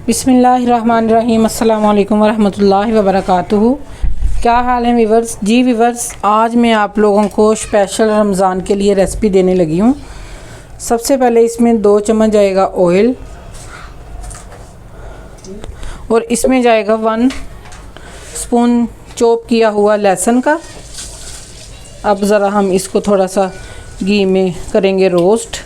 बिस्मिल्लाहिर्रहमानिर्रहीम अस्सलाम वालेकुम वरहमतुल्लाहि वबरकातुहू। क्या हाल है वीवर्स? जी वीवर्स, आज मैं आप लोगों को स्पेशल रमज़ान के लिए रेसिपी देने लगी हूँ। सबसे पहले इसमें 2 चम्मच जाएगा ऑयल और इसमें जाएगा 1 स्पून चॉप किया हुआ लहसुन का। अब ज़रा हम इसको थोड़ा सा घी में करेंगे रोस्ट।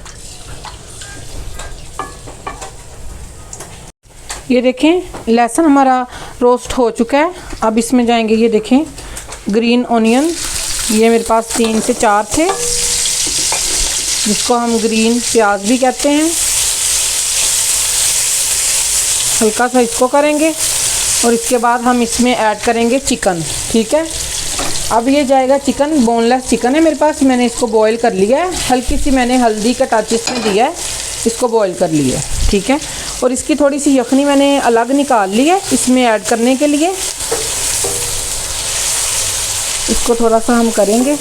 ये देखें लहसुन हमारा रोस्ट हो चुका है। अब इसमें जाएंगे, ये देखें ग्रीन ऑनियन, ये मेरे पास 3 से 4 थे, जिसको हम ग्रीन प्याज भी कहते हैं। हल्का सा इसको करेंगे और इसके बाद हम इसमें ऐड करेंगे चिकन। ठीक है, अब ये जाएगा चिकन, बोनलेस चिकन है मेरे पास, मैंने इसको बॉईल कर लिया है। हल्की सी मैंने हल्दी का टच इसमें दिया है, इसको बॉईल कर लिया है। ठीक है, और इसकी थोड़ी सी यखनी मैंने अलग निकाल ली है इसमें ऐड करने के लिए। इसको थोड़ा सा हम करेंगे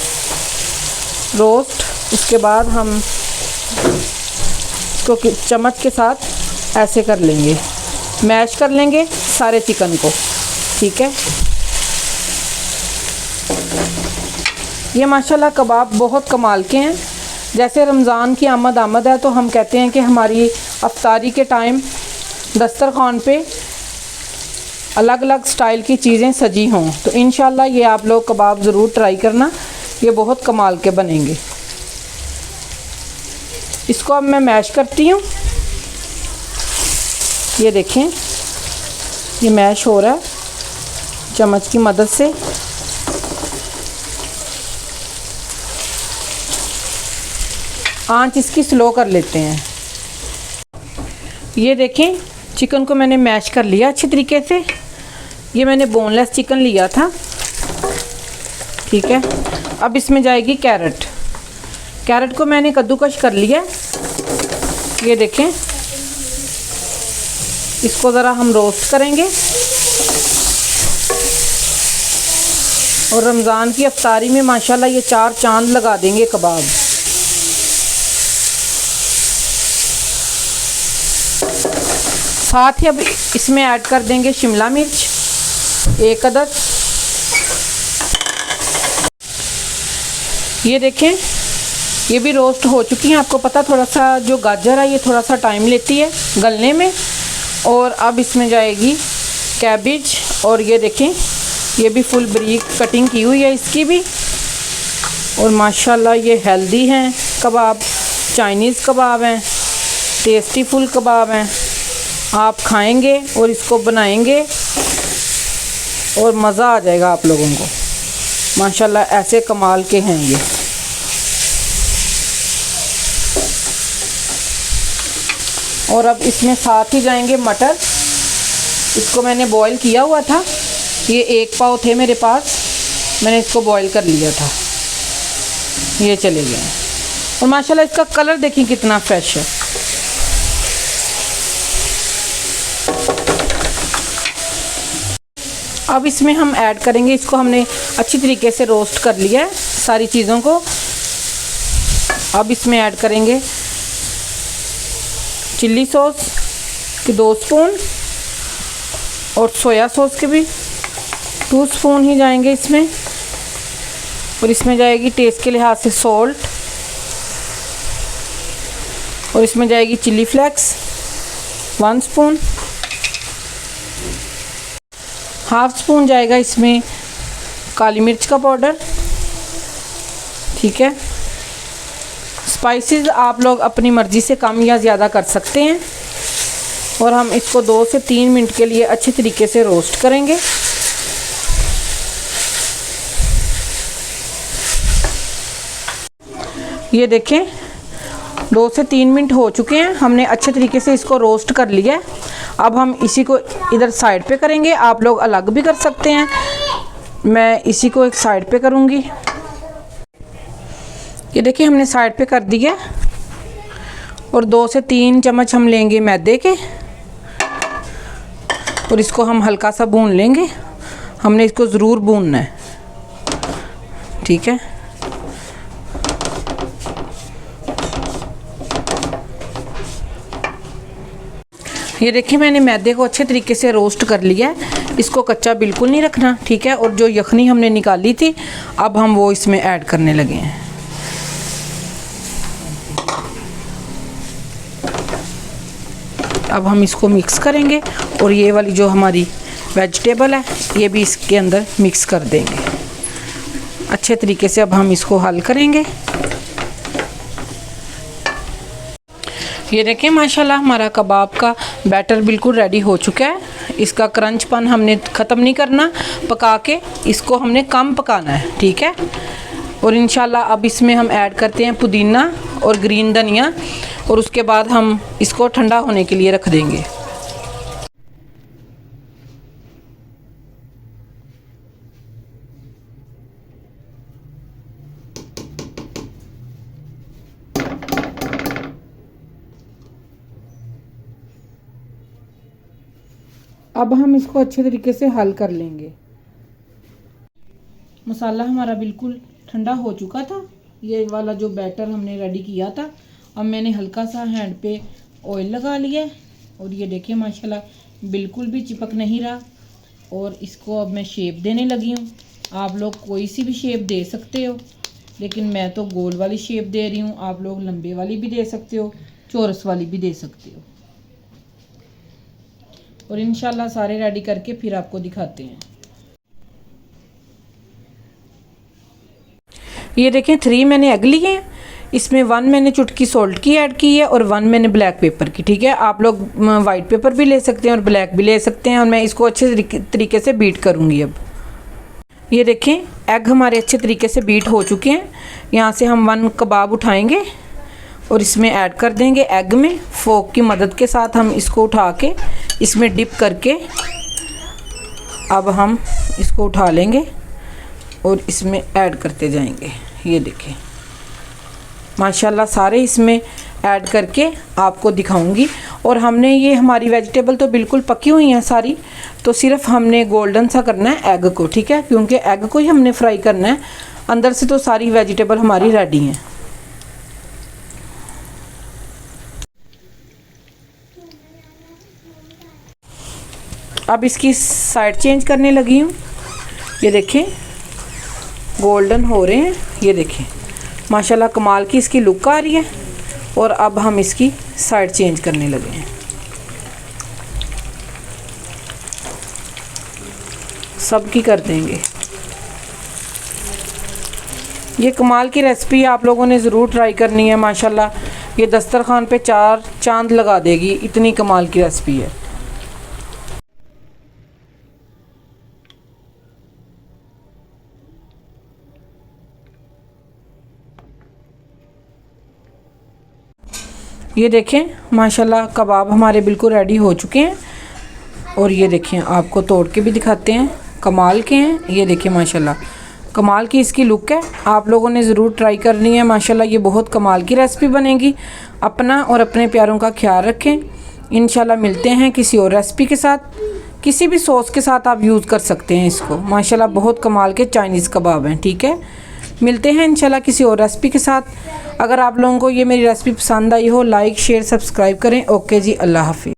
रोस्ट। उसके बाद हम इसको चम्मच के साथ ऐसे कर लेंगे, मैश कर लेंगे सारे चिकन को। ठीक है, ये माशाल्लाह कबाब बहुत कमाल के हैं। जैसे रमज़ान की आमद है तो हम कहते हैं कि हमारी अफ्तारी के टाइम दस्तरखान पे अलग अलग स्टाइल की चीज़ें सजी हों, तो इंशाल्लाह ये आप लोग कबाब ज़रूर ट्राई करना, ये बहुत कमाल के बनेंगे। इसको अब मैं मैश करती हूँ। ये देखें ये मैश हो रहा है चम्मच की मदद से। आंच इसकी स्लो कर लेते हैं। ये देखें चिकन को मैंने मैश कर लिया अच्छी तरीके से। ये मैंने बोनलेस चिकन लिया था। ठीक है, अब इसमें जाएगी कैरेट। कैरेट को मैंने कद्दूकश कर लिया। ये देखें, इसको ज़रा हम रोस्ट करेंगे और रमज़ान की अफ्तारी में माशाल्लाह ये 4 चांद लगा देंगे कबाब। साथ ही अब इसमें ऐड कर देंगे शिमला मिर्च 1 अदद। ये देखें ये भी रोस्ट हो चुकी हैं। आपको पता थोड़ा सा जो गाजर है ये थोड़ा सा टाइम लेती है गलने में। और अब इसमें जाएगी कैबिज, और ये देखें ये भी फुल बारीक कटिंग की हुई है इसकी भी। और माशाल्लाह ये हेल्दी हैं कबाब, चाइनीज़ कबाब हैं, टेस्टी फुल कबाब हैं। आप खाएंगे और इसको बनाएंगे और मज़ा आ जाएगा आप लोगों को। माशाल्लाह ऐसे कमाल के हैं ये। और अब इसमें साथ ही जाएंगे मटर। इसको मैंने बॉईल किया हुआ था, ये 1 पाव थे मेरे पास, मैंने इसको बॉईल कर लिया था। ये चले गए और माशाल्लाह इसका कलर देखिए कितना फ्रेश है। अब इसमें हम ऐड करेंगे, इसको हमने अच्छी तरीके से रोस्ट कर लिया है सारी चीज़ों को। अब इसमें ऐड करेंगे चिल्ली सॉस के 2 स्पून और सोया सॉस के भी 2 स्पून ही जाएंगे इसमें। और इसमें जाएगी टेस्ट के लिहाज से सॉल्ट, और इसमें जाएगी चिल्ली फ्लेक्स 1 स्पून। 1/2 स्पून जाएगा इसमें काली मिर्च का पाउडर। ठीक है, स्पाइसेस आप लोग अपनी मर्ज़ी से कम या ज़्यादा कर सकते हैं। और हम इसको 2 से 3 मिनट के लिए अच्छे तरीके से रोस्ट करेंगे। ये देखें 2 से 3 मिनट हो चुके हैं, हमने अच्छे तरीके से इसको रोस्ट कर लिया है। अब हम इसी को इधर साइड पे करेंगे, आप लोग अलग भी कर सकते हैं, मैं इसी को एक साइड पे करूँगी। ये देखिए हमने साइड पे कर दिया। और 2 से 3 चम्मच हम लेंगे मैदे के और इसको हम हल्का सा भून लेंगे। हमने इसको ज़रूर भूनना है। ठीक है, ये देखिए मैंने मैदे को अच्छे तरीके से रोस्ट कर लिया है, इसको कच्चा बिल्कुल नहीं रखना, ठीक है। और जो यखनी हमने निकाली थी अब हम वो इसमें ऐड करने लगे हैं। अब हम इसको मिक्स करेंगे और ये वाली जो हमारी वेजिटेबल है ये भी इसके अंदर मिक्स कर देंगे अच्छे तरीके से। अब हम इसको हल करेंगे। ये देखें माशाल्लाह हमारा कबाब का बैटर बिल्कुल रेडी हो चुका है। इसका क्रंचपन हमने ख़त्म नहीं करना, पका के इसको हमने कम पकाना है, ठीक है। और इंशाल्लाह अब इसमें हम ऐड करते हैं पुदीना और ग्रीन धनिया और उसके बाद हम इसको ठंडा होने के लिए रख देंगे। अब हम इसको अच्छे तरीके से हल कर लेंगे। मसाला हमारा बिल्कुल ठंडा हो चुका था, ये वाला जो बैटर हमने रेडी किया था। अब मैंने हल्का सा हैंड पे ऑयल लगा लिया और ये देखिए माशाल्लाह बिल्कुल भी चिपक नहीं रहा। और इसको अब मैं शेप देने लगी हूँ। आप लोग कोई सी भी शेप दे सकते हो, लेकिन मैं तो गोल वाली शेप दे रही हूँ। आप लोग लंबे वाली भी दे सकते हो, चौरस वाली भी दे सकते हो। और इंशाल्लाह सारे रेडी करके फिर आपको दिखाते हैं। ये देखें 3 मैंने एग लिए हैं, इसमें 1 मैंने चुटकी सॉल्ट की ऐड की है और 1 मैंने ब्लैक पेपर की, ठीक है। आप लोग वाइट पेपर भी ले सकते हैं और ब्लैक भी ले सकते हैं। और मैं इसको अच्छे तरीके से बीट करूँगी। अब ये देखें एग हमारे अच्छे तरीके से बीट हो चुके हैं। यहाँ से हम 1 कबाब उठाएंगे और इसमें ऐड कर देंगे एग में। फोक की मदद के साथ हम इसको उठा के इसमें डिप करके अब हम इसको उठा लेंगे और इसमें ऐड करते जाएंगे। ये देखें माशाल्लाह सारे इसमें ऐड करके आपको दिखाऊंगी। और हमने ये हमारी वेजिटेबल तो बिल्कुल पकी हुई हैं सारी, तो सिर्फ हमने गोल्डन सा करना है एग को, ठीक है, क्योंकि एग को ही हमने फ्राई करना है। अंदर से तो सारी वेजिटेबल हमारी रेडी हैं। अब इसकी साइड चेंज करने लगी हूँ। ये देखें गोल्डन हो रहे हैं, ये देखें माशाल्लाह कमाल की इसकी लुक आ रही है। और अब हम इसकी साइड चेंज करने लगे हैं। सब की कर देंगे। ये कमाल की रेसिपी आप लोगों ने ज़रूर ट्राई करनी है। माशाल्लाह ये दस्तरखान पे 4 चांद लगा देगी, इतनी कमाल की रेसिपी है। ये देखें माशाल्लाह कबाब हमारे बिल्कुल रेडी हो चुके हैं। और ये देखें आपको तोड़ के भी दिखाते हैं, कमाल के हैं। ये देखें माशाल्लाह कमाल की इसकी लुक है। आप लोगों ने ज़रूर ट्राई करनी है। माशाल्लाह ये बहुत कमाल की रेसिपी बनेगी। अपना और अपने प्यारों का ख्याल रखें। इंशाल्लाह मिलते हैं किसी और रेसिपी के साथ। किसी भी सॉस के साथ आप यूज़ कर सकते हैं इसको। माशाल्लाह बहुत कमाल के चाइनीज़ कबाब हैं, ठीक है। मिलते हैं इंशाल्लाह किसी और रेसिपी के साथ। अगर आप लोगों को ये मेरी रेसिपी पसंद आई हो, लाइक शेयर सब्सक्राइब करें। ओके जी, अल्लाह हाफिज़।